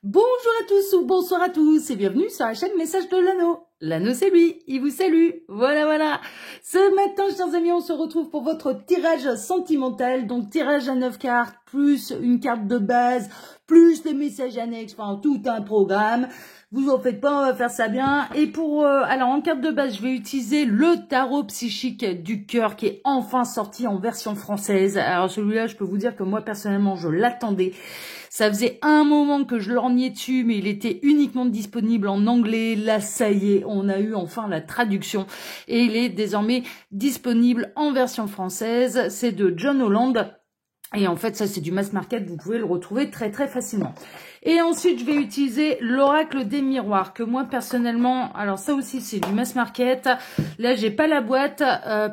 Bonjour à tous ou bonsoir à tous et bienvenue sur la chaîne Message de l'Anneau. L'Anneau c'est lui, il vous salue. Voilà. Ce matin, chers amis, on se retrouve pour votre tirage sentimental. Donc tirage à 9 cartes, plus une carte de base, plus des messages annexes, enfin tout un programme. Vous en faites pas, on va faire ça bien. Et pour alors en carte de base, je vais utiliser le tarot psychique du cœur qui est enfin sorti en version française. Alors celui-là, je peux vous dire que moi personnellement, je l'attendais. Ça faisait un moment que je lorgnais dessus, mais il était uniquement disponible en anglais. Là, ça y est, on a eu enfin la traduction. Et il est désormais disponible en version française. C'est de John Holland. Et en fait, ça, c'est du mass market. Vous pouvez le retrouver très facilement. Et ensuite, je vais utiliser l'oracle des miroirs, que moi, personnellement, alors ça aussi, c'est du mass market. Là, j'ai pas la boîte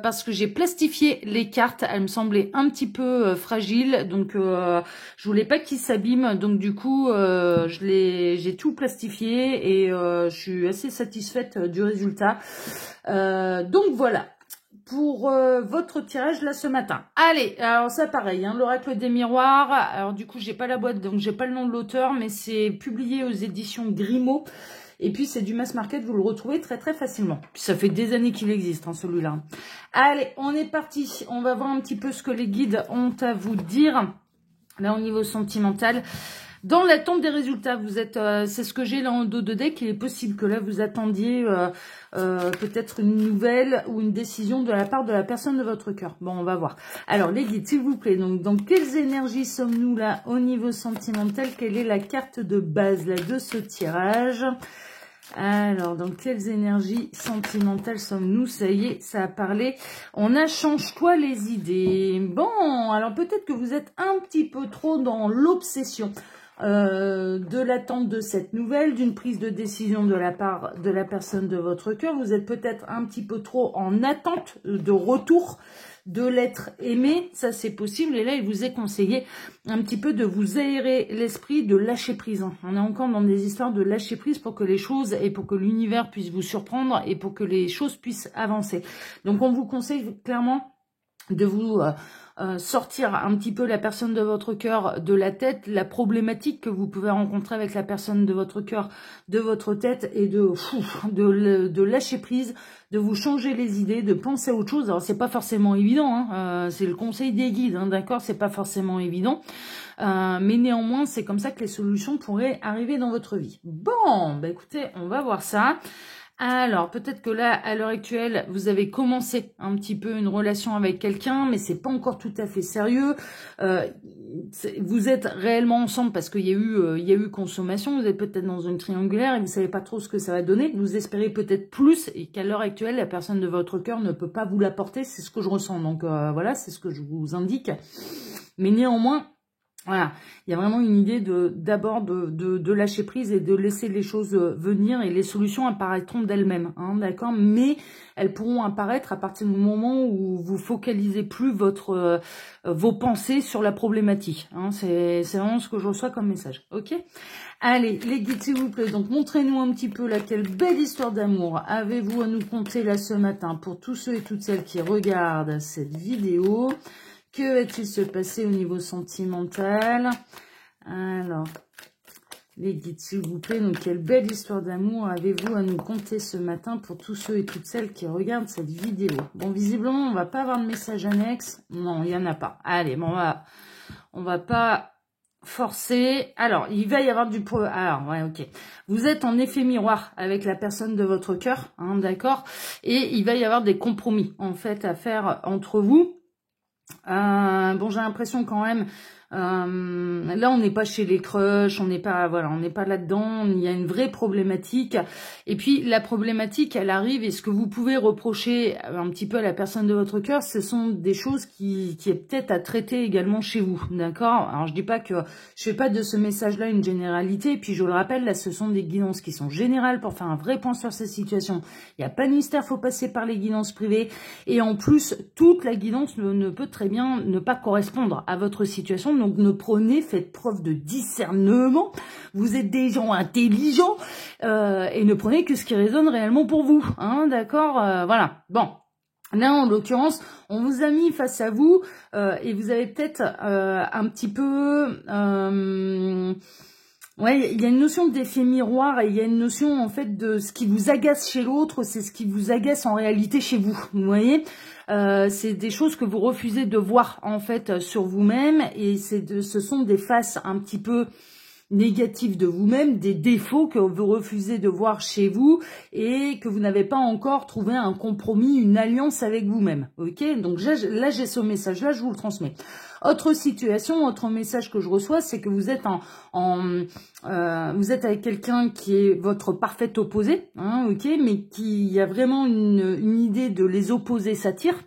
parce que j'ai plastifié les cartes. Elles me semblaient un petit peu fragiles. Donc, je voulais pas qu'ils s'abîment. Donc, du coup, j'ai tout plastifié et je suis assez satisfaite du résultat. Donc, voilà. Pour votre tirage là ce matin. Allez, alors ça pareil, hein, l'oracle des miroirs. Alors du coup, j'ai pas la boîte, donc j'ai pas le nom de l'auteur, mais c'est publié aux éditions Grimaud. Et puis c'est du mass market, vous le retrouvez très facilement. Puis ça fait des années qu'il existe, hein, celui-là. Allez, on est parti. On va voir un petit peu ce que les guides ont à vous dire. Là, au niveau sentimental. Dans l'attente des résultats, vous êtes, c'est ce que j'ai là en dos de deck. Il est possible que là vous attendiez peut-être une nouvelle ou une décision de la part de la personne de votre cœur. Bon, on va voir. Alors les guides, s'il vous plaît. Donc, dans quelles énergies sommes-nous là au niveau sentimental? Quelle est la carte de base là de ce tirage? Alors, dans quelles énergies sentimentales sommes-nous? Ça y est, ça a parlé. On a change-toi les idées. Bon, alors peut-être que vous êtes un petit peu trop dans l'obsession de l'attente de cette nouvelle, d'une prise de décision de la part de la personne de votre cœur. Vous êtes peut-être un petit peu trop en attente de retour de l'être aimé, ça c'est possible. Et là, il vous est conseillé un petit peu de vous aérer l'esprit, de lâcher prise. On est encore dans des histoires de lâcher prise pour que les choses et pour que l'univers puisse vous surprendre et pour que les choses puissent avancer. Donc, on vous conseille clairement de vous sortir un petit peu la personne de votre cœur de la tête, la problématique que vous pouvez rencontrer avec la personne de votre cœur de votre tête et de lâcher prise, de vous changer les idées, de penser à autre chose. Alors c'est pas forcément évident, hein, c'est le conseil des guides, hein, d'accord, c'est pas forcément évident, mais néanmoins c'est comme ça que les solutions pourraient arriver dans votre vie. Bon, bah écoutez, on va voir ça. Alors, peut-être que là, à l'heure actuelle, vous avez commencé un petit peu une relation avec quelqu'un, mais c'est pas encore tout à fait sérieux. Vous êtes réellement ensemble parce qu'il y a eu consommation. Vous êtes peut-être dans une triangulaire et vous savez pas trop ce que ça va donner. Vous espérez peut-être plus et qu'à l'heure actuelle, la personne de votre cœur ne peut pas vous l'apporter. C'est ce que je ressens. Donc voilà, c'est ce que je vous indique. Mais néanmoins, voilà, il y a vraiment une idée d'abord de lâcher prise et de laisser les choses venir et les solutions apparaîtront d'elles-mêmes, hein, d'accord, mais elles pourront apparaître à partir du moment où vous focalisez plus vos pensées sur la problématique, hein, c'est vraiment ce que je reçois comme message, ok. Allez, les guides, s'il vous plaît, donc montrez-nous un petit peu là, quelle belle histoire d'amour avez-vous à nous conter là ce matin pour tous ceux et toutes celles qui regardent cette vidéo. Que va-t-il se passer au niveau sentimental? Alors, les guides, s'il vous plaît. Donc, quelle belle histoire d'amour avez-vous à nous conter ce matin pour tous ceux et toutes celles qui regardent cette vidéo? Bon, visiblement, on va pas avoir de message annexe. Non, il n'y en a pas. Allez, bon, on va pas forcer. Alors, il va y avoir du... Alors, ouais, ok. Vous êtes en effet miroir avec la personne de votre cœur, hein, d'accord? Et il va y avoir des compromis, en fait, à faire entre vous. Bon, j'ai l'impression quand même, là on n'est pas chez les crushs, on n'est pas, voilà, on n'est pas là-dedans, il y a une vraie problématique. Et puis la problématique, elle arrive, et ce que vous pouvez reprocher un petit peu à la personne de votre cœur, ce sont des choses qui est peut-être à traiter également chez vous, d'accord? Alors je dis pas que je fais pas de ce message-là une généralité, et puis je le rappelle, là ce sont des guidances qui sont générales pour faire un vrai point sur cette situation. Il n'y a pas de mystère, faut passer par les guidances privées, et en plus toute la guidance ne peut très bien ne pas correspondre à votre situation. Donc faites preuve de discernement. Vous êtes des gens intelligents et ne prenez que ce qui résonne réellement pour vous, hein, d'accord, voilà. Bon, là en l'occurrence, on vous a mis face à vous et vous avez peut-être un petit peu Ouais, il y a une notion d'effet miroir et il y a une notion en fait de ce qui vous agace chez l'autre, c'est ce qui vous agace en réalité chez vous. Vous voyez, c'est des choses que vous refusez de voir en fait sur vous-même et ce sont des faces un petit peu négatives de vous-même, des défauts que vous refusez de voir chez vous et que vous n'avez pas encore trouvé un compromis, une alliance avec vous-même. Ok, donc là j'ai ce message-là, je vous le transmets. Autre situation, autre message que je reçois, c'est que vous êtes vous êtes avec quelqu'un qui est votre parfait opposé, hein, ok, mais qui y a vraiment une idée de les opposés s'attirent.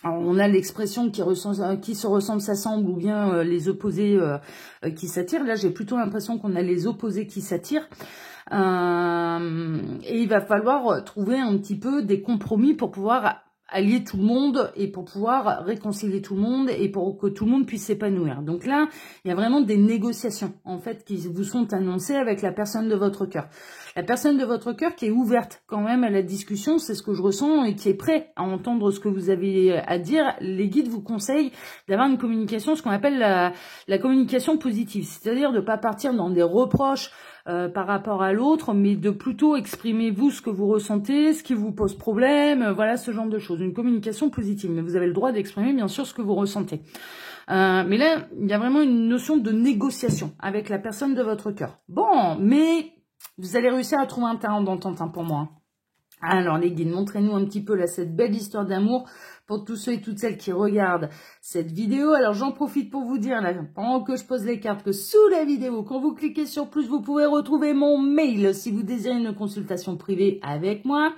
Alors, on a l'expression qui se ressemble s'assemble ou bien les opposés qui s'attirent. Là, j'ai plutôt l'impression qu'on a les opposés qui s'attirent. Et il va falloir trouver un petit peu des compromis pour pouvoir allier tout le monde et pour pouvoir réconcilier tout le monde et pour que tout le monde puisse s'épanouir. Donc là, il y a vraiment des négociations en fait qui vous sont annoncées avec la personne de votre cœur. La personne de votre cœur qui est ouverte quand même à la discussion, c'est ce que je ressens, et qui est prêt à entendre ce que vous avez à dire. Les guides vous conseillent d'avoir une communication, ce qu'on appelle la communication positive, c'est-à-dire de ne pas partir dans des reproches par rapport à l'autre, mais de plutôt exprimer vous ce que vous ressentez, ce qui vous pose problème, voilà ce genre de choses. Une communication positive, mais vous avez le droit d'exprimer bien sûr ce que vous ressentez. Mais là, il y a vraiment une notion de négociation avec la personne de votre cœur. Bon, mais vous allez réussir à trouver un terrain d'entente pour moi. Alors les guides, montrez-nous un petit peu là cette belle histoire d'amour pour tous ceux et toutes celles qui regardent cette vidéo. Alors j'en profite pour vous dire là, pendant que je pose les cartes, que sous la vidéo, quand vous cliquez sur plus, vous pouvez retrouver mon mail si vous désirez une consultation privée avec moi.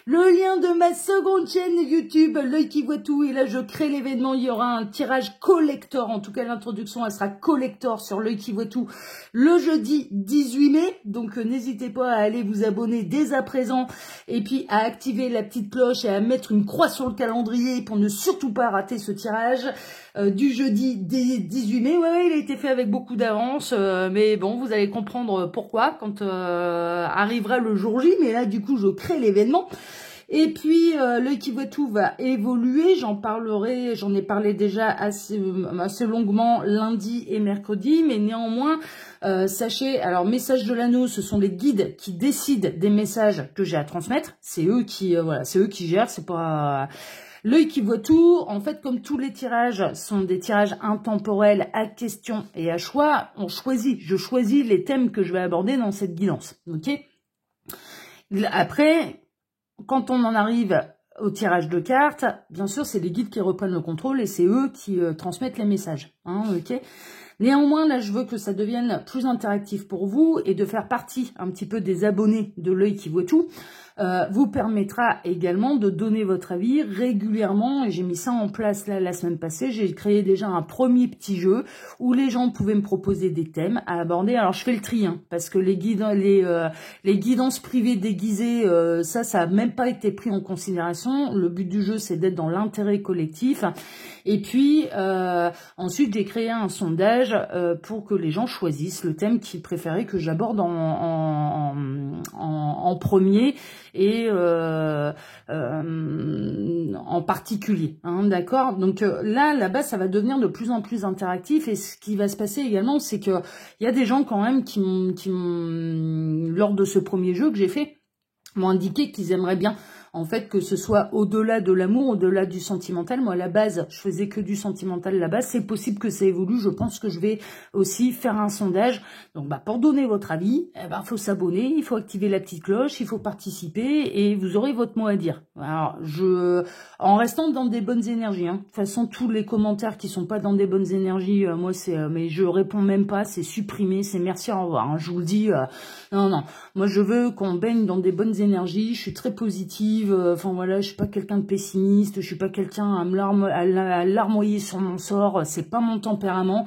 Le lien de ma seconde chaîne YouTube, L'œil qui voit tout, et là je crée l'événement, il y aura un tirage collector, en tout cas l'introduction elle sera collector sur L'œil qui voit tout le jeudi 18 mai, donc n'hésitez pas à aller vous abonner dès à présent et puis à activer la petite cloche et à mettre une croix sur le calendrier pour ne surtout pas rater ce tirage du jeudi 18 mai. Ouais, il a été fait avec beaucoup d'avance, mais bon, vous allez comprendre pourquoi quand arrivera le jour J, mais là du coup je crée l'événement. Et puis, L'œil qui voit tout va évoluer. J'en ai parlé déjà assez longuement lundi et mercredi. Mais néanmoins, sachez, alors, message de l'anneau, ce sont les guides qui décident des messages que j'ai à transmettre. C'est eux qui, c'est eux qui gèrent. C'est pas... L'œil qui voit tout, en fait, comme tous les tirages sont des tirages intemporels à question et à choix, je choisis les thèmes que je vais aborder dans cette guidance. Ok ? Après, quand on en arrive au tirage de cartes, bien sûr, c'est les guides qui reprennent le contrôle et c'est eux qui transmettent les messages. Hein, ok. Néanmoins, là, je veux que ça devienne plus interactif pour vous et de faire partie un petit peu des abonnés de L'œil qui voit tout. Vous permettra également de donner votre avis régulièrement, et j'ai mis ça en place là, la semaine passée. J'ai créé déjà un premier petit jeu où les gens pouvaient me proposer des thèmes à aborder. Alors je fais le tri, hein, parce que les guidances privées déguisées, ça a même pas été pris en considération. Le but du jeu, c'est d'être dans l'intérêt collectif. Et puis ensuite, j'ai créé un sondage pour que les gens choisissent le thème qu'ils préféraient que j'aborde en premier et en particulier, hein, d'accord. Donc là-bas, ça va devenir de plus en plus interactif, et ce qui va se passer également, c'est que il y a des gens quand même qui m'ont, lors de ce premier jeu que j'ai fait, m'ont indiqué qu'ils aimeraient bien, en fait, que ce soit au-delà de l'amour, au-delà du sentimental. Moi, à la base, je faisais que du sentimental là-bas. C'est possible que ça évolue. Je pense que je vais aussi faire un sondage. Donc, pour donner votre avis, faut s'abonner, il faut activer la petite cloche, il faut participer et vous aurez votre mot à dire. Alors, en restant dans des bonnes énergies, hein. De toute façon, tous les commentaires qui sont pas dans des bonnes énergies, moi, mais je réponds même pas, c'est supprimé, c'est merci, au revoir. Hein. Je vous le dis, non. Moi, je veux qu'on baigne dans des bonnes énergies. Je suis très positive. Enfin voilà, je suis pas quelqu'un de pessimiste, je suis pas quelqu'un à larmoyer sur mon sort, c'est pas mon tempérament.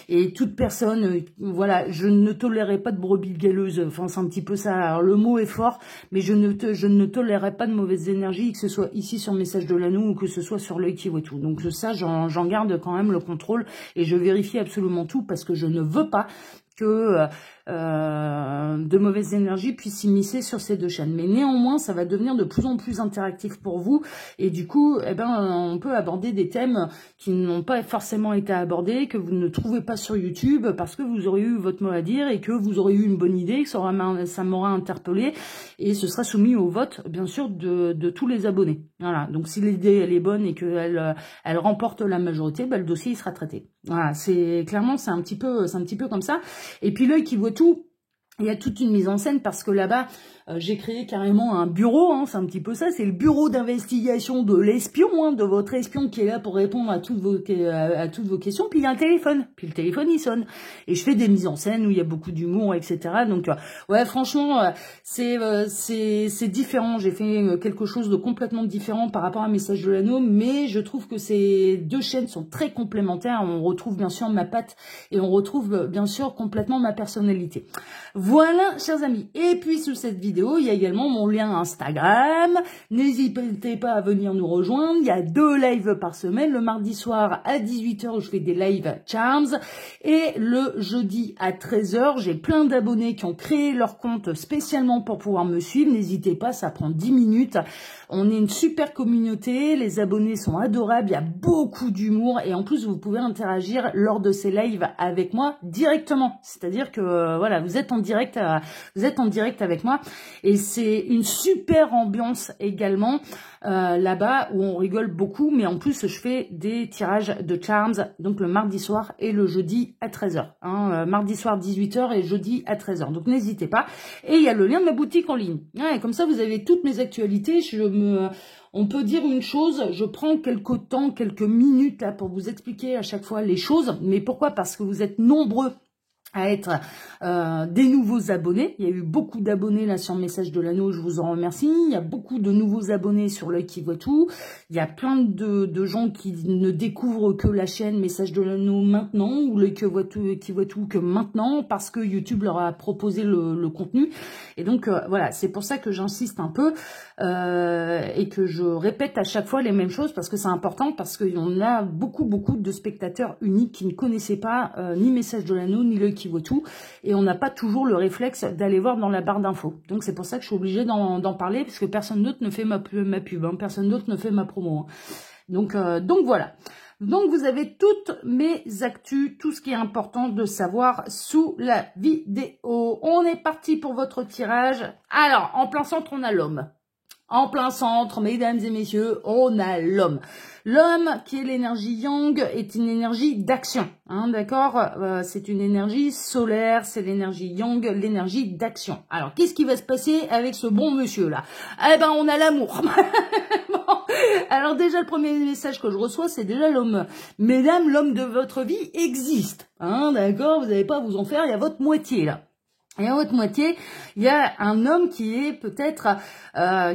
Et toute personne, voilà, je ne tolérerai pas de brebis galeuses. Enfin, c'est un petit peu ça. Alors, le mot est fort, mais je ne tolérerai pas de mauvaises énergies, que ce soit ici sur Message de l'Anneau ou que ce soit sur L'œil qui voit tout. Donc ça, j'en garde quand même le contrôle et je vérifie absolument tout parce que je ne veux pas que de mauvaises énergies puissent s'immiscer sur ces deux chaînes. Mais néanmoins, ça va devenir de plus en plus interactif pour vous. Et du coup, eh ben, on peut aborder des thèmes qui n'ont pas forcément été abordés, que vous ne trouvez pas sur YouTube, parce que vous aurez eu votre mot à dire et que vous aurez eu une bonne idée, que ça m'aura interpellé. Et ce sera soumis au vote, bien sûr, de tous les abonnés. Voilà. Donc, si l'idée, elle est bonne et qu'elle elle remporte la majorité, ben, le dossier, il sera traité. Voilà. Clairement, c'est un petit peu comme ça. Et puis, l'œil qui voit tout, il y a toute une mise en scène parce que là-bas, j'ai créé carrément un bureau, hein, c'est un petit peu ça, c'est le bureau d'investigation de l'espion, hein, de votre espion qui est là pour répondre à toutes vos questions, puis il y a un téléphone, puis le téléphone il sonne, et je fais des mises en scène où il y a beaucoup d'humour, etc. Donc ouais, franchement, c'est différent, j'ai fait quelque chose de complètement différent par rapport à Message de l'Anneau, mais je trouve que ces deux chaînes sont très complémentaires, on retrouve bien sûr ma patte, et on retrouve bien sûr complètement ma personnalité. Voilà, chers amis, et puis sous cette vidéo, il y a également mon lien Instagram. N'hésitez pas à venir nous rejoindre. Il y a 2 lives par semaine. Le mardi soir à 18 h où je fais des lives Charms. Et le jeudi à 13 h, j'ai plein d'abonnés qui ont créé leur compte spécialement pour pouvoir me suivre. N'hésitez pas, ça prend 10 minutes. On est une super communauté. Les abonnés sont adorables. Il y a beaucoup d'humour. Et en plus, vous pouvez interagir lors de ces lives avec moi directement. C'est-à-dire que, voilà, vous êtes en direct avec moi. Et c'est une super ambiance également là-bas où on rigole beaucoup. Mais en plus, je fais des tirages de Charms, donc le mardi soir et le jeudi à 13 h. Hein, mardi soir 18 h et jeudi à 13 h. Donc n'hésitez pas. Et il y a le lien de ma boutique en ligne. Ouais, comme ça, vous avez toutes mes actualités. On peut dire une chose, je prends quelques minutes là pour vous expliquer à chaque fois les choses. Mais pourquoi? Parce que vous êtes nombreux à être des nouveaux abonnés. Il y a eu beaucoup d'abonnés là sur Message de l'Anneau, je vous en remercie. Il y a beaucoup de nouveaux abonnés sur l'œil qui voit tout. Il y a plein de gens qui ne découvrent que la chaîne Message de l'Anneau maintenant, ou l'œil qui voit tout que maintenant, parce que YouTube leur a proposé le contenu. Et donc voilà, c'est pour ça que j'insiste un peu et que je répète à chaque fois les mêmes choses, parce que c'est important, parce qu'il y en a beaucoup de spectateurs uniques qui ne connaissaient pas ni Message de l'Anneau, ni l'œil qui vaut tout, et on n'a pas toujours le réflexe d'aller voir dans la barre d'infos. Donc c'est pour ça que je suis obligée d'en parler, parce que personne d'autre ne fait ma pub, hein, personne d'autre ne fait ma promo. Hein. Donc voilà. Donc vous avez toutes mes actus, tout ce qui est important de savoir sous la vidéo. On est parti pour votre tirage. Alors, en plein centre, on a l'homme. En plein centre, mesdames et messieurs, on a l'homme. L'homme, qui est l'énergie yang, est une énergie d'action. Hein, d'accord, c'est une énergie solaire, c'est l'énergie yang, l'énergie d'action. Alors, qu'est-ce qui va se passer avec ce bon monsieur-là? Eh ben, on a l'amour. Bon. Alors déjà, le premier message que je reçois, c'est déjà l'homme. Mesdames, l'homme de votre vie existe. Hein, d'accord, vous n'allez pas vous en faire, il y a votre moitié là. Et à votre moitié, il y a un homme qui est peut-être,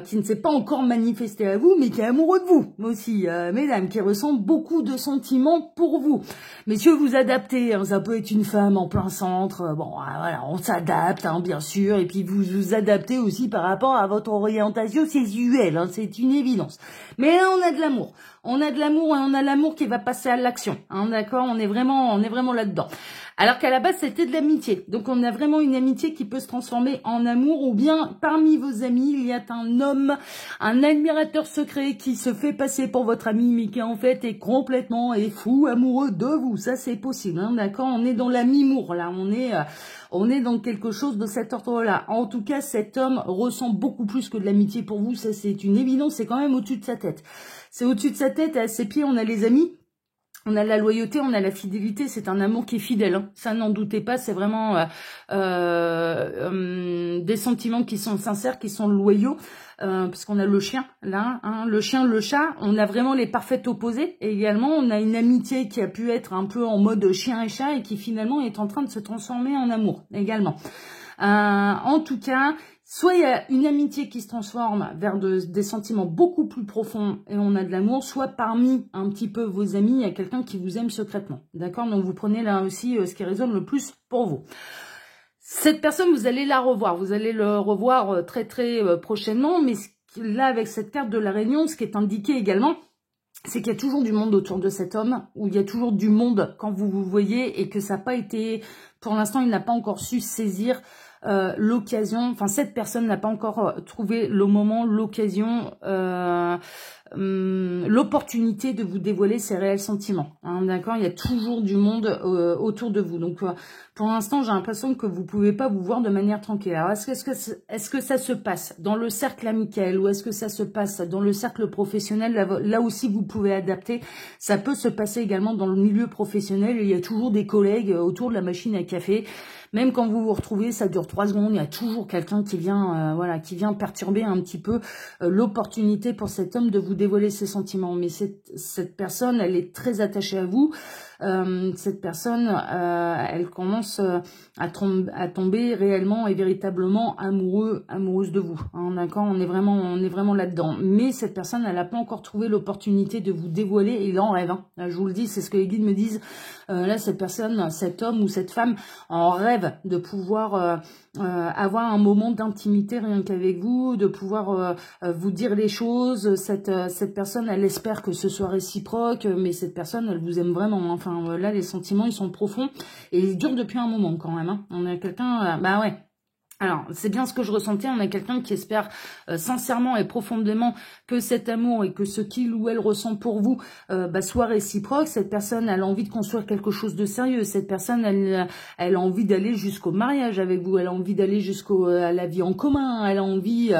qui ne s'est pas encore manifesté à vous, mais qui est amoureux de vous aussi, mesdames, qui ressent beaucoup de sentiments pour vous. Messieurs, vous adaptez, hein, ça peut être une femme en plein centre, bon, voilà, on s'adapte, hein, bien sûr, et puis vous vous adaptez aussi par rapport à votre orientation sexuelle, hein, c'est une évidence. Mais là, on a de l'amour. On a de l'amour et on a l'amour qui va passer à l'action, hein, d'accord, on est vraiment là-dedans. Alors qu'à la base, c'était de l'amitié. Donc, on a vraiment une amitié qui peut se transformer en amour, ou bien parmi vos amis, il y a un homme, un admirateur secret qui se fait passer pour votre ami, mais qui en fait est complètement fou, amoureux de vous. Ça, c'est possible, hein, d'accord? On est dans l'ami-mour, là. On est dans quelque chose de cet ordre-là. En tout cas, cet homme ressent beaucoup plus que de l'amitié pour vous. Ça, c'est une évidence. C'est quand même au-dessus de sa tête. C'est au-dessus de sa tête, et à ses pieds, on a les amis. On a la loyauté, on a la fidélité, c'est un amour qui est fidèle, hein. Ça n'en doutez pas, c'est vraiment des sentiments qui sont sincères, qui sont loyaux, parce qu'on a le chien, là, hein, le chien, le chat, on a vraiment les parfaits opposés, et également on a une amitié qui a pu être un peu en mode chien et chat, et qui finalement est en train de se transformer en amour, également. En tout cas, soit il y a une amitié qui se transforme vers des sentiments beaucoup plus profonds et on a de l'amour, soit parmi un petit peu vos amis, il y a quelqu'un qui vous aime secrètement. D'accord? Donc vous prenez là aussi ce qui résonne le plus pour vous. Cette personne, vous allez la revoir. Vous allez le revoir très prochainement, mais là avec cette carte de la Réunion, ce qui est indiqué également, c'est qu'il y a toujours du monde autour de cet homme, ou il y a toujours du monde quand vous vous voyez, et que ça n'a pas été, pour l'instant, il n'a pas encore su saisir l'occasion, enfin cette personne n'a pas encore trouvé le moment, l'occasion, l'opportunité de vous dévoiler ses réels sentiments. Hein, d'accord, il y a toujours du monde autour de vous. Donc pour l'instant, j'ai l'impression que vous pouvez pas vous voir de manière tranquille. Alors est-ce que ça se passe dans le cercle amical ou est-ce que ça se passe dans le cercle professionnel? Là aussi, vous pouvez adapter. Ça peut se passer également dans le milieu professionnel. Il y a toujours des collègues autour de la machine à café. Même quand vous vous retrouvez, ça dure 3 secondes, il y a toujours quelqu'un qui vient, voilà, qui vient perturber un petit peu l'opportunité pour cet homme de vous dévoiler ses sentiments. Mais cette personne, elle est très attachée à vous. Cette personne, elle commence à tomber réellement et véritablement amoureuse de vous. Hein, d'accord, on est vraiment là-dedans. Mais cette personne, elle n'a pas encore trouvé l'opportunité de vous dévoiler et il en rêve. Hein. Là, je vous le dis, c'est ce que les guides me disent. Là, cette personne, cet homme ou cette femme en rêve de pouvoir avoir un moment d'intimité rien qu'avec vous, de pouvoir vous dire les choses. Cette personne, elle espère que ce soit réciproque, mais cette personne, elle vous aime vraiment. Hein. Enfin, là, les sentiments, ils sont profonds et ils durent depuis un moment quand même. Hein. On a quelqu'un, bah ouais. Alors, c'est bien ce que je ressentais, on a quelqu'un qui espère sincèrement et profondément que cet amour et que ce qu'il ou elle ressent pour vous soit réciproque. Cette personne, elle a envie de construire quelque chose de sérieux. Cette personne, elle a envie d'aller jusqu'au mariage avec vous. Elle a envie d'aller jusqu'à la vie en commun. Elle a envie...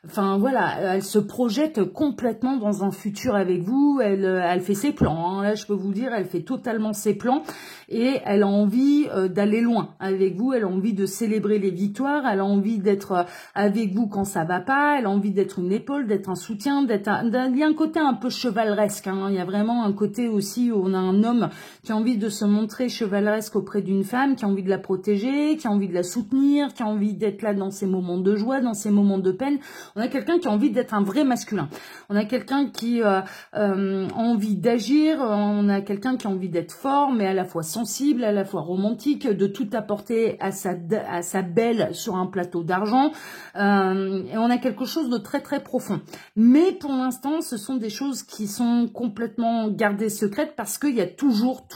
Enfin voilà, elle se projette complètement dans un futur avec vous, elle fait ses plans, hein. Là je peux vous dire, elle fait totalement ses plans et elle a envie d'aller loin avec vous, elle a envie de célébrer les victoires, elle a envie d'être avec vous quand ça va pas, elle a envie d'être une épaule, d'être un soutien, il y a un côté un peu chevaleresque, hein. Il y a vraiment un côté aussi où on a un homme qui a envie de se montrer chevaleresque auprès d'une femme, qui a envie de la protéger, qui a envie de la soutenir, qui a envie d'être là dans ses moments de joie, dans ses moments de peine. On a quelqu'un qui a envie d'être un vrai masculin. On a quelqu'un qui a envie d'agir. On a quelqu'un qui a envie d'être fort, mais à la fois sensible, à la fois romantique, de tout apporter à sa belle sur un plateau d'argent. Et on a quelque chose de très très profond. Mais pour l'instant, ce sont des choses qui sont complètement gardées secrètes parce qu'il y a toujours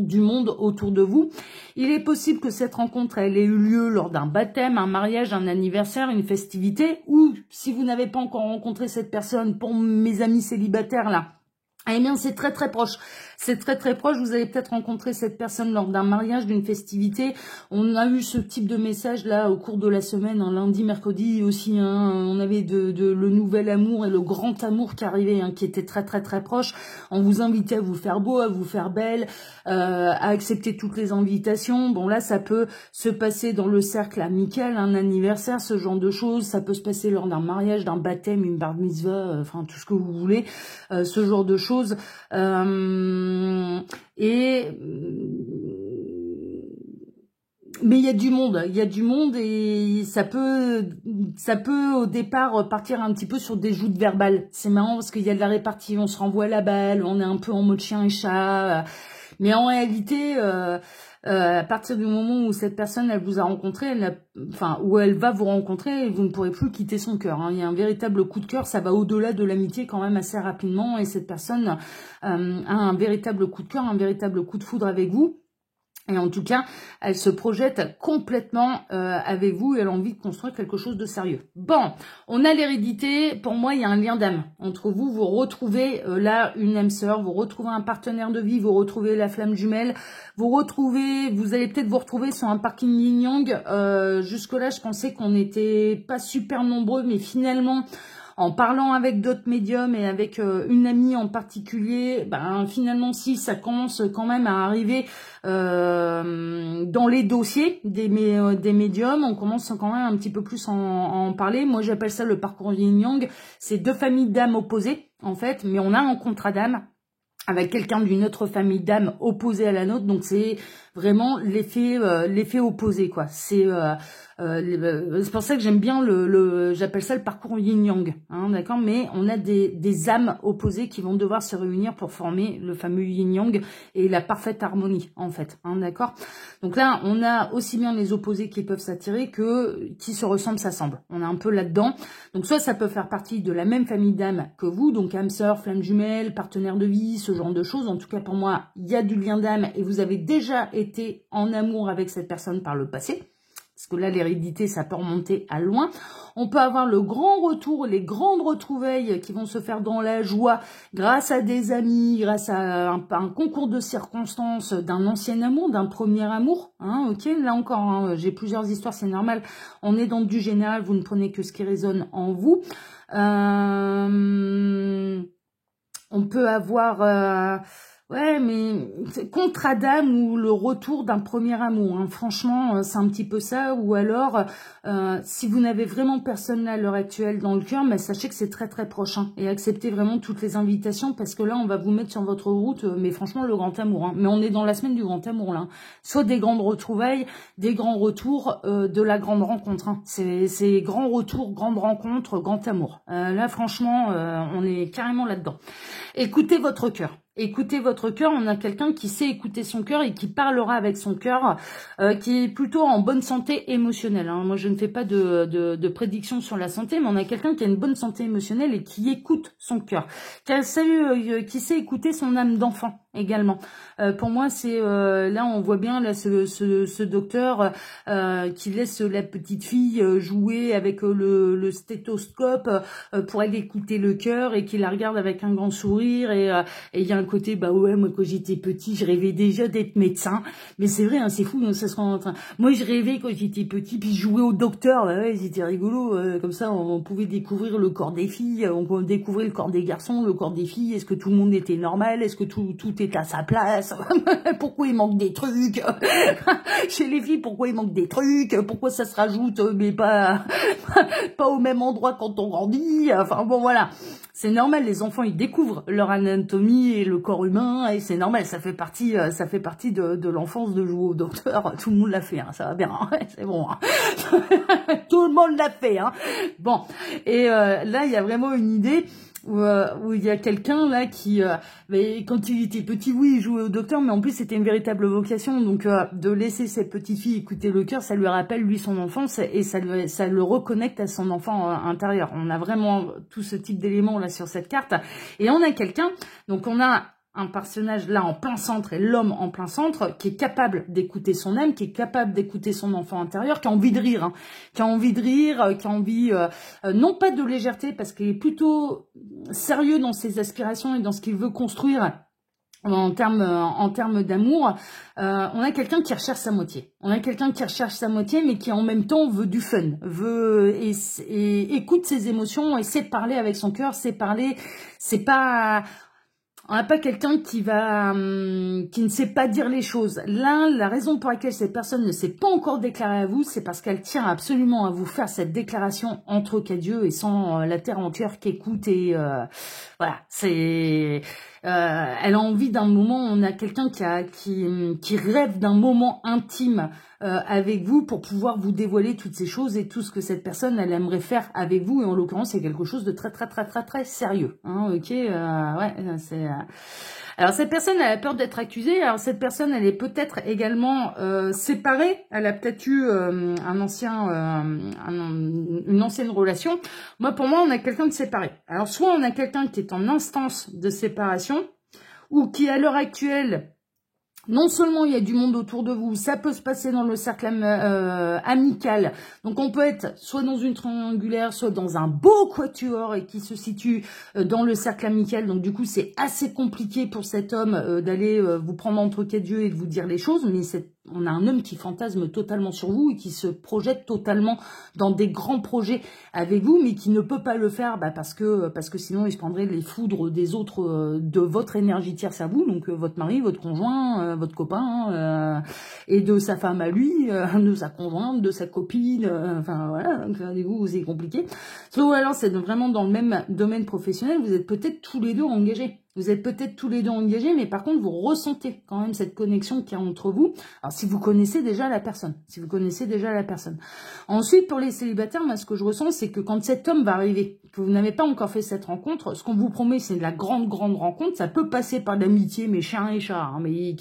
du monde autour de vous. Il est possible que cette rencontre elle ait eu lieu lors d'un baptême, un mariage, un anniversaire, une festivité, ou si vous n'avez pas encore rencontré cette personne, pour mes amis célibataires là, eh bien c'est très très proche. C'est très très proche, vous allez peut-être rencontrer cette personne lors d'un mariage, d'une festivité. On a eu ce type de message là au cours de la semaine, hein, lundi, mercredi aussi. Hein, on avait le nouvel amour et le grand amour qui arrivait, hein, qui était très très très proche. On vous invitait à vous faire beau, à vous faire belle, à accepter toutes les invitations. Bon là, ça peut se passer dans le cercle amical, un anniversaire, ce genre de choses. Ça peut se passer lors d'un mariage, d'un baptême, une bar mitzvah, enfin tout ce que vous voulez, ce genre de choses. Mais il y a du monde et ça peut au départ partir un petit peu sur des joutes verbales. C'est marrant parce qu'il y a de la répartie, on se renvoie la balle, on est un peu en mode chien et chat, mais en réalité, à partir du moment où cette personne elle vous a rencontré, où elle va vous rencontrer, vous ne pourrez plus quitter son cœur. Hein. Il y a un véritable coup de cœur, ça va au-delà de l'amitié quand même assez rapidement, et cette personne a un véritable coup de cœur, un véritable coup de foudre avec vous. Et en tout cas, elle se projette complètement avec vous et elle a envie de construire quelque chose de sérieux. Bon, on a l'hérédité. Pour moi, il y a un lien d'âme entre vous. Vous retrouvez là une âme sœur, vous retrouvez un partenaire de vie, vous retrouvez la flamme jumelle, vous allez peut-être vous retrouver sur un parking yin-yang. Jusque-là, je pensais qu'on n'était pas super nombreux, mais finalement... En parlant avec d'autres médiums et avec une amie en particulier, finalement si ça commence quand même à arriver dans les dossiers des médiums, on commence quand même un petit peu plus à en parler. Moi j'appelle ça le parcours yin-yang, c'est deux familles d'âmes opposées en fait, mais on a un contrat d'âme avec quelqu'un d'une autre famille d'âme opposée à la nôtre, donc c'est vraiment l'effet opposé quoi. C'est C'est pour ça que j'aime bien j'appelle ça le parcours yin-yang, hein, d'accord. Mais on a des âmes opposées qui vont devoir se réunir pour former le fameux yin-yang et la parfaite harmonie, en fait, hein, d'accord. Donc là, on a aussi bien les opposés qui peuvent s'attirer que qui se ressemblent, s'assemblent. On est un peu là-dedans. Donc soit ça peut faire partie de la même famille d'âmes que vous, donc âme sœur, flamme jumelle, partenaire de vie, ce genre de choses. En tout cas, pour moi, il y a du lien d'âme et vous avez déjà été en amour avec cette personne par le passé. Parce que là, l'hérédité, ça peut remonter à loin. On peut avoir le grand retour, les grandes retrouvailles qui vont se faire dans la joie grâce à des amis, grâce à un concours de circonstances d'un ancien amour, d'un premier amour. Hein, ok, là encore, hein, j'ai plusieurs histoires, c'est normal. On est dans du général, vous ne prenez que ce qui résonne en vous. On peut avoir... ouais, mais contre Adam ou le retour d'un premier amour, hein. Franchement, c'est un petit peu ça. Ou alors, si vous n'avez vraiment personne là à l'heure actuelle dans le cœur, mais sachez que c'est très très proche, hein. Et acceptez vraiment toutes les invitations parce que là, on va vous mettre sur votre route. Mais franchement, le grand amour, hein. Mais on est dans la semaine du grand amour là, hein. Soit des grandes retrouvailles, des grands retours, de la grande rencontre, hein. C'est grand retour, grande rencontre, grand amour. Là, franchement, on est carrément là-dedans. Écoutez votre cœur. Écoutez votre cœur, on a quelqu'un qui sait écouter son cœur et qui parlera avec son cœur, qui est plutôt en bonne santé émotionnelle, hein. Moi, je ne fais pas de prédiction sur la santé, mais on a quelqu'un qui a une bonne santé émotionnelle et qui écoute son cœur, qui sait écouter son âme d'enfant également. Pour moi, c'est là, on voit bien là ce docteur qui laisse la petite fille jouer avec le stéthoscope pour aller écouter le cœur et qui la regarde avec un grand sourire et il y a un côté, bah ouais, moi quand j'étais petit, je rêvais déjà d'être médecin. Mais c'est vrai, hein, c'est fou, hein, ça se rend en train. Moi, je rêvais quand j'étais petit, puis je jouais au docteur. Bah ouais, c'était rigolo. Comme ça, on pouvait découvrir le corps des filles, on pouvait découvrir le corps des garçons, le corps des filles. Est-ce que tout le monde était normal? Est-ce que tout est à sa place? Pourquoi il manque des trucs? Chez les filles, pourquoi il manque des trucs? Pourquoi ça se rajoute, mais pas au même endroit quand on grandit? Enfin bon, voilà. C'est normal, les enfants, ils découvrent leur anatomie et le corps humain, et c'est normal, ça fait partie de l'enfance de jouer au docteur. Tout le monde l'a fait, hein, ça va bien, hein, c'est bon. Hein. Tout le monde l'a fait, hein. Bon, et là, il y a vraiment une idée où il y a quelqu'un là qui, mais quand il était petit, oui, il jouait au docteur, mais en plus c'était une véritable vocation. Donc de laisser cette petite fille écouter le cœur, ça lui rappelle lui son enfance et ça le reconnecte à son enfant intérieur. On a vraiment tout ce type d'éléments là sur cette carte et on a quelqu'un. Donc on a un personnage là en plein centre et l'homme en plein centre qui est capable d'écouter son âme, qui est capable d'écouter son enfant intérieur, qui a envie de rire, hein, qui a envie de rire, qui a envie non pas de légèreté parce qu'il est plutôt sérieux dans ses aspirations et dans ce qu'il veut construire en termes d'amour. On a quelqu'un qui recherche sa moitié. On a quelqu'un qui recherche sa moitié mais qui en même temps veut du fun, veut et écoute ses émotions et sait parler avec son cœur, sait parler, c'est pas... On n'a pas quelqu'un qui ne sait pas dire les choses. Là, la raison pour laquelle cette personne ne s'est pas encore déclarée à vous, c'est parce qu'elle tient absolument à vous faire cette déclaration entre qu'à-Dieu et sans la terre entière qui écoute et voilà, c'est... elle a envie d'un moment, on a quelqu'un qui rêve d'un moment intime avec vous pour pouvoir vous dévoiler toutes ces choses et tout ce que cette personne elle aimerait faire avec vous et en l'occurrence c'est quelque chose de très très très très très sérieux, hein, ok, ouais, c'est alors cette personne elle a peur d'être accusée. Alors cette personne elle est peut-être également séparée, elle a peut-être eu une ancienne relation. Moi pour moi on a quelqu'un de séparé. Alors soit on a quelqu'un qui est en instance de séparation ou qui à l'heure actuelle, non seulement il y a du monde autour de vous, ça peut se passer dans le cercle amical. Donc on peut être soit dans une triangulaire, soit dans un beau quatuor et qui se situe dans le cercle amical. Donc du coup c'est assez compliqué pour cet homme d'aller vous prendre entre quatre yeux et de vous dire les choses. Mais on a un homme qui fantasme totalement sur vous et qui se projette totalement dans des grands projets avec vous, mais qui ne peut pas le faire parce que sinon il se prendrait les foudres des autres, de votre énergie tierce à vous, donc votre mari, votre conjoint, votre copain, et de sa femme à lui, de sa conjointe, de sa copine, enfin voilà, donc du coup c'est compliqué. Ou alors c'est vraiment dans le même domaine professionnel, vous êtes peut-être tous les deux engagés. Vous êtes peut-être tous les deux engagés, mais par contre, vous ressentez quand même cette connexion qu'il y a entre vous. Alors, si vous connaissez déjà la personne. Ensuite, pour les célibataires, moi, ce que je ressens, c'est que quand cet homme va arriver, que vous n'avez pas encore fait cette rencontre, ce qu'on vous promet, c'est de la grande rencontre. Ça peut passer par l'amitié, mais chiens et chats. Hein, mais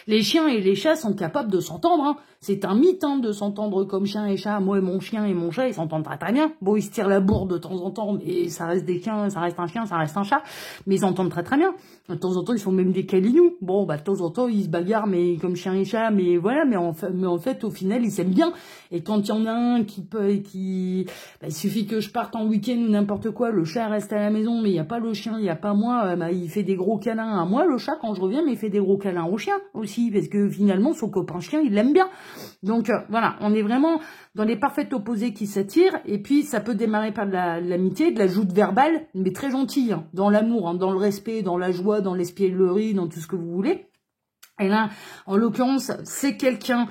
les chiens et les chats sont capables de s'entendre. Hein. C'est un mythe de s'entendre comme chien et chat. Moi et mon chien et mon chat, ils s'entendent très bien. Bon, ils se tirent la bourre de temps en temps, mais ça reste des chiens, ça reste un chien, ça reste un chat. Mais ils s'entendent très bien. De temps en temps, ils font même des câlinous. Bon, de temps en temps, ils se bagarrent, mais comme chien et chat. Mais voilà, mais en fait, au final, ils s'aiment bien. Et quand il y en a un il suffit que je parte en week-end ou n'importe quoi, le chat reste à la maison, mais il n'y a pas le chien, il n'y a pas moi, il fait des gros câlins à moi, le chat, quand je reviens, mais il fait des gros câlins au chien aussi, parce que finalement, son copain chien, il l'aime bien. Donc, voilà, on est vraiment dans les parfaits opposés qui s'attirent, et puis ça peut démarrer par de l'amitié, de la joute verbale, mais très gentille, hein, dans l'amour, hein, dans le respect, dans la joie, dans l'espièglerie, dans tout ce que vous voulez. Et là, en l'occurrence, c'est quelqu'un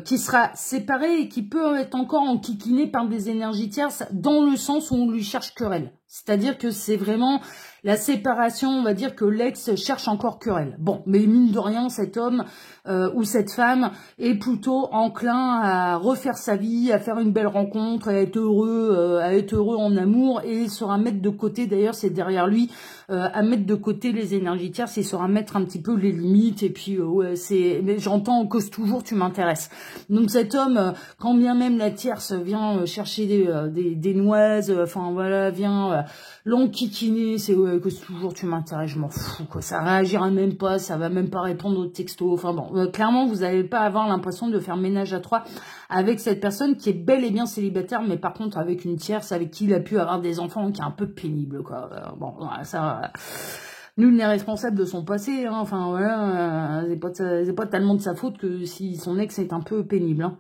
qui sera séparé et qui peut être encore enquiquiné par des énergies tierces dans le sens où on lui cherche querelle. C'est-à-dire que c'est vraiment la séparation, on va dire que l'ex cherche encore querelle. Bon, mais mine de rien, cet homme ou cette femme est plutôt enclin à refaire sa vie, à faire une belle rencontre, à être heureux en amour et il saura mettre de côté, d'ailleurs c'est derrière lui, à mettre de côté les énergies tierces, il saura mettre un petit peu les limites et puis mais j'entends cause toujours tu m'intéresses. Donc cet homme, quand bien même la tierce vient chercher des noises, enfin voilà, vient l'enquiquiner, c'est cause toujours tu m'intéresses, je m'en fous quoi, ça réagira même pas, ça va même pas répondre aux textos, enfin bon, clairement vous n'allez pas avoir l'impression de faire ménage à trois avec cette personne qui est bel et bien célibataire, mais par contre avec une tierce avec qui il a pu avoir des enfants qui est un peu pénible quoi. Bon, ça... Nul n'est responsable de son passé, hein. Enfin voilà, c'est pas tellement de sa faute que si son ex est un peu pénible. Hein.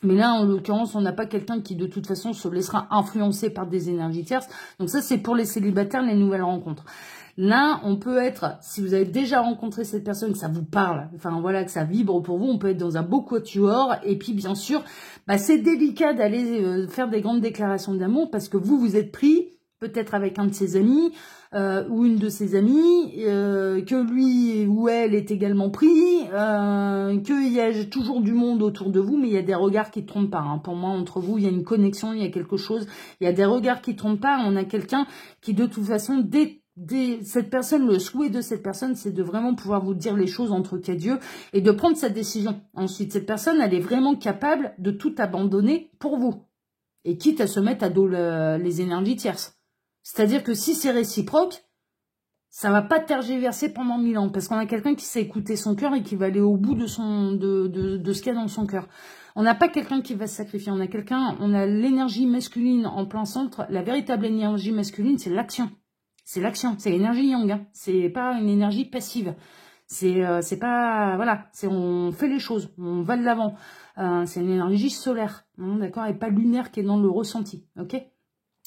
Mais là, en l'occurrence, on n'a pas quelqu'un qui, de toute façon, se laissera influencer par des énergies tierces. Donc ça, c'est pour les célibataires, les nouvelles rencontres. Là, on peut être, si vous avez déjà rencontré cette personne, que ça vous parle, enfin voilà, que ça vibre pour vous, on peut être dans un beau quatuor. Et puis, bien sûr, c'est délicat d'aller faire des grandes déclarations d'amour parce que vous êtes pris, peut-être avec un de ses amis, ou une de ses amies, que lui ou elle est également pris, qu'il y a toujours du monde autour de vous, mais il y a des regards qui ne trompent pas. Hein. Pour moi, entre vous, il y a une connexion, il y a quelque chose, il y a des regards qui ne trompent pas. On a quelqu'un qui, de toute façon, cette personne, le souhait de cette personne, c'est de vraiment pouvoir vous dire les choses entre qu'à Dieu et de prendre cette décision. Ensuite, cette personne, elle est vraiment capable de tout abandonner pour vous. Et quitte à se mettre à dos les énergies tierces. C'est-à-dire que si c'est réciproque, ça va pas tergiverser pendant 1000 ans. Parce qu'on a quelqu'un qui sait écouter son cœur et qui va aller au bout de ce qu'il y a dans son cœur. On n'a pas quelqu'un qui va se sacrifier. On a l'énergie masculine en plein centre. La véritable énergie masculine, c'est l'action. C'est l'action. C'est l'énergie yang. Hein. C'est pas une énergie passive. C'est pas, voilà. On fait les choses. On va de l'avant. C'est une énergie solaire. Hein, d'accord? Et pas lunaire qui est dans le ressenti. Ok?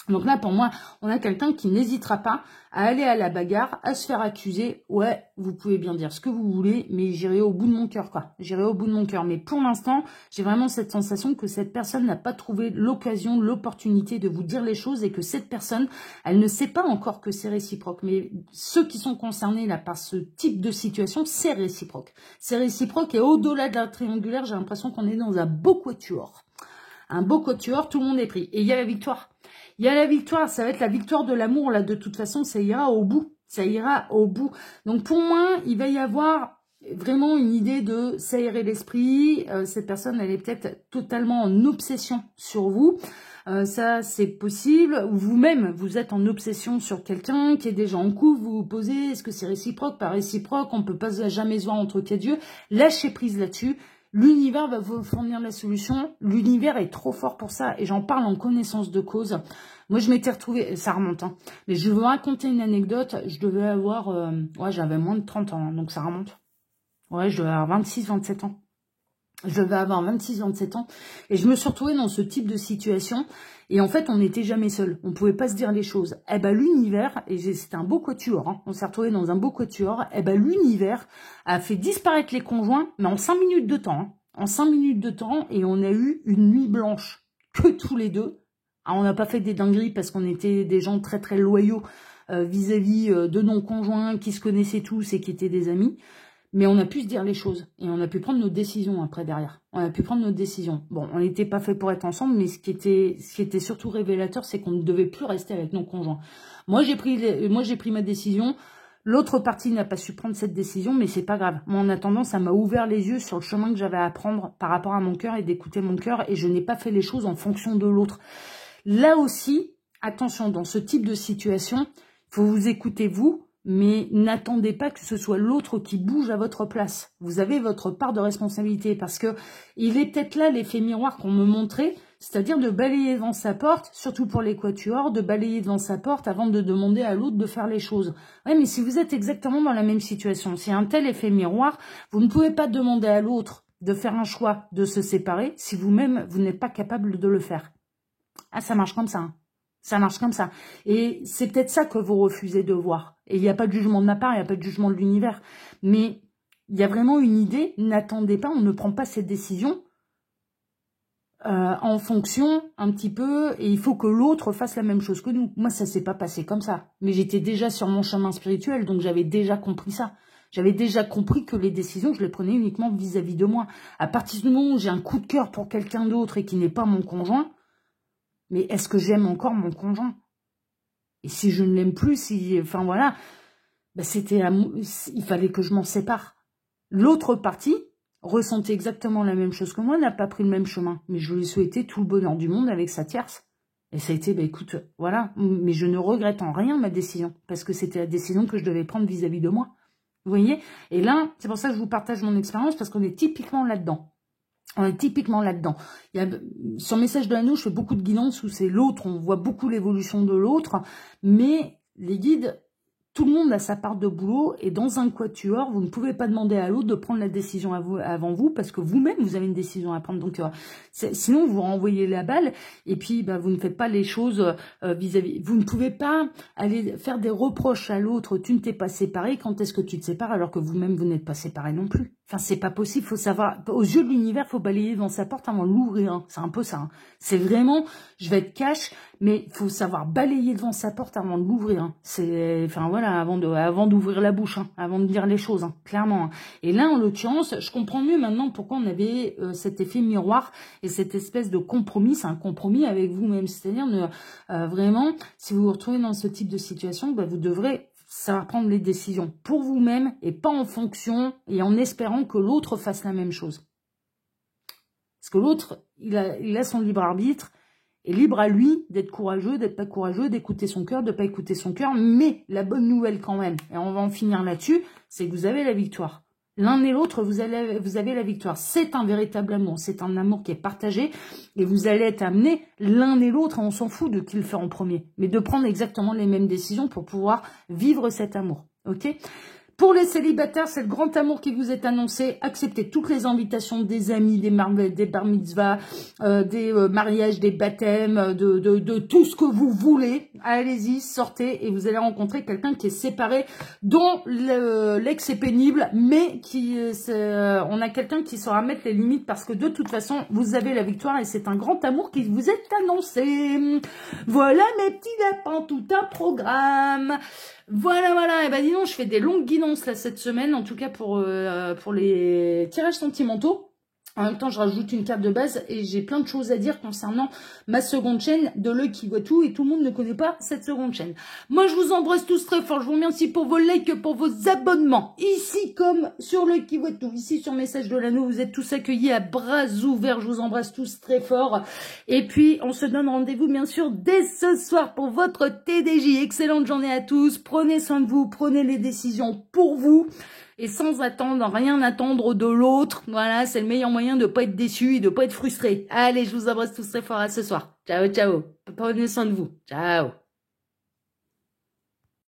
Donc là, pour moi, on a quelqu'un qui n'hésitera pas à aller à la bagarre, à se faire accuser. Ouais, vous pouvez bien dire ce que vous voulez, mais j'irai au bout de mon cœur, quoi. J'irai au bout de mon cœur. Mais pour l'instant, j'ai vraiment cette sensation que cette personne n'a pas trouvé l'occasion, l'opportunité de vous dire les choses et que cette personne, elle ne sait pas encore que c'est réciproque. Mais ceux qui sont concernés là par ce type de situation, c'est réciproque. C'est réciproque et au-delà de la triangulaire, j'ai l'impression qu'on est dans un beau quatuor. Un beau quatuor, tout le monde est pris. Et il y a la victoire. Il y a la victoire, ça va être la victoire de l'amour, là, de toute façon, ça ira au bout. Ça ira au bout. Donc, pour moi, il va y avoir vraiment une idée de s'aérer l'esprit. Cette personne, elle est peut-être totalement en obsession sur vous. Ça, c'est possible. Vous-même, vous êtes en obsession sur quelqu'un qui est déjà en couple. Vous vous posez, est-ce que c'est réciproque, pas réciproque? On peut pas jamais se voir entre quatre yeux. Lâchez prise là-dessus. L'univers va vous fournir la solution. L'univers est trop fort pour ça. Et j'en parle en connaissance de cause. Moi, je m'étais retrouvée... Ça remonte, hein. Mais je vais vous raconter une anecdote. Je devais avoir... ouais, j'avais moins de 30 ans. Hein, donc, ça remonte. Ouais, je devais avoir 26, 27 ans. Je devais avoir 26, 27 ans. Et je me suis retrouvée dans ce type de situation. Et en fait, on n'était jamais seul. On pouvait pas se dire les choses. Eh ben, l'univers, et c'était un beau quatuor, hein, on s'est retrouvés dans un beau quatuor, eh ben, l'univers a fait disparaître les conjoints, mais en 5 minutes de temps. Hein, en 5 minutes de temps, et on a eu une nuit blanche. Que tous les deux. Alors, on n'a pas fait des dingueries parce qu'on était des gens très, très loyaux. vis-à-vis de nos conjoints qui se connaissaient tous et qui étaient des amis. Mais on a pu se dire les choses et on a pu prendre nos décisions après derrière. On a pu prendre nos décisions. Bon, on n'était pas fait pour être ensemble, mais ce qui était surtout révélateur, c'est qu'on ne devait plus rester avec nos conjoints. Moi, j'ai pris ma décision. L'autre partie n'a pas su prendre cette décision, mais c'est pas grave. Moi, en attendant, ça m'a ouvert les yeux sur le chemin que j'avais à prendre par rapport à mon cœur et d'écouter mon cœur. Et je n'ai pas fait les choses en fonction de l'autre. Là aussi, attention, dans ce type de situation, il faut vous écouter vous. Mais n'attendez pas que ce soit l'autre qui bouge à votre place. Vous avez votre part de responsabilité parce que il est peut-être là l'effet miroir qu'on me montrait, c'est-à-dire de balayer devant sa porte, surtout pour les quatuors, de balayer devant sa porte avant de demander à l'autre de faire les choses. Ouais, mais si vous êtes exactement dans la même situation, c'est un tel effet miroir, vous ne pouvez pas demander à l'autre de faire un choix, de se séparer, si vous-même, vous n'êtes pas capable de le faire. Ah, ça marche comme ça, hein. Ça marche comme ça. Et c'est peut-être ça que vous refusez de voir. Et il n'y a pas de jugement de ma part, il n'y a pas de jugement de l'univers. Mais il y a vraiment une idée, n'attendez pas, on ne prend pas cette décision en fonction un petit peu, et il faut que l'autre fasse la même chose que nous. Moi, ça s'est pas passé comme ça. Mais j'étais déjà sur mon chemin spirituel, donc j'avais déjà compris ça. J'avais déjà compris que les décisions, je les prenais uniquement vis-à-vis de moi. À partir du moment où j'ai un coup de cœur pour quelqu'un d'autre et qui n'est pas mon conjoint, mais est-ce que j'aime encore mon conjoint? Et si je ne l'aime plus, enfin voilà, ben il fallait que je m'en sépare. L'autre partie ressentait exactement la même chose que moi, n'a pas pris le même chemin. Mais je lui ai souhaité tout le bonheur du monde avec sa tierce. Et ça a été, ben écoute, voilà. Mais je ne regrette en rien ma décision. Parce que c'était la décision que je devais prendre vis-à-vis de moi. Vous voyez? Et là, c'est pour ça que je vous partage mon expérience, parce qu'on est typiquement là-dedans. On est typiquement là-dedans. Sur Message de l'Anneau, je fais beaucoup de guidance où c'est l'autre, on voit beaucoup l'évolution de l'autre, mais les guides, tout le monde a sa part de boulot, et dans un quatuor, vous ne pouvez pas demander à l'autre de prendre la décision avant vous, parce que vous-même, vous avez une décision à prendre. Donc, sinon, vous renvoyez la balle, et puis bah, vous ne faites pas les choses vis-à-vis. Vous ne pouvez pas aller faire des reproches à l'autre, tu ne t'es pas séparé, quand est-ce que tu te sépares, alors que vous-même, vous n'êtes pas séparé non plus. Enfin, c'est pas possible, faut savoir, aux yeux de l'univers, faut balayer devant sa porte avant de l'ouvrir, hein. C'est un peu ça, hein. C'est vraiment, je vais être cash, mais il faut savoir balayer devant sa porte avant de l'ouvrir, hein. C'est, enfin voilà, avant d'ouvrir la bouche, hein, avant de dire les choses, hein, clairement, hein. Et là, en l'occurrence, je comprends mieux maintenant pourquoi on avait cet effet miroir et cette espèce de compromis, c'est un compromis avec vous-même, c'est-à-dire vraiment, si vous vous retrouvez dans ce type de situation, bah, vous devrez savoir prendre les décisions pour vous-même et pas en fonction et en espérant que l'autre fasse la même chose. Parce que l'autre, il a son libre arbitre et libre à lui d'être courageux, d'être pas courageux, d'écouter son cœur, de pas écouter son cœur. Mais la bonne nouvelle quand même, et on va en finir là-dessus, c'est que vous avez la victoire. L'un et l'autre, vous avez la victoire. C'est un véritable amour. C'est un amour qui est partagé. Et vous allez être amenés l'un et l'autre, on s'en fout de qui le fait en premier, mais de prendre exactement les mêmes décisions pour pouvoir vivre cet amour. Ok ? Pour les célibataires, c'est le grand amour qui vous est annoncé. Acceptez toutes les invitations des amis, des bar mitzvahs, des mariages, des baptêmes, de tout ce que vous voulez. Allez-y, sortez et vous allez rencontrer quelqu'un qui est séparé, dont l'ex est pénible, mais on a quelqu'un qui saura mettre les limites parce que de toute façon, vous avez la victoire et c'est un grand amour qui vous est annoncé. Voilà mes petits lapins, tout un programme. Voilà, et ben dis donc, je fais des longues guidances là cette semaine, en tout cas pour les tirages sentimentaux. En même temps, je rajoute une carte de base et j'ai plein de choses à dire concernant ma seconde chaîne de l'œil qui voit tout et tout le monde ne connaît pas cette seconde chaîne. Moi, je vous embrasse tous très fort. Je vous remercie pour vos likes, pour vos abonnements. Ici, comme sur l'œil qui voit tout, ici sur Message de l'Anneau, vous êtes tous accueillis à bras ouverts. Je vous embrasse tous très fort. Et puis, on se donne rendez-vous, bien sûr, dès ce soir pour votre TDJ. Excellente journée à tous. Prenez soin de vous. Prenez les décisions pour vous. Et sans attendre, rien attendre de l'autre. Voilà, c'est le meilleur moyen de ne pas être déçu et de ne pas être frustré. Allez, je vous embrasse tous très fort à ce soir. Ciao, ciao. Prenez soin de vous. Ciao.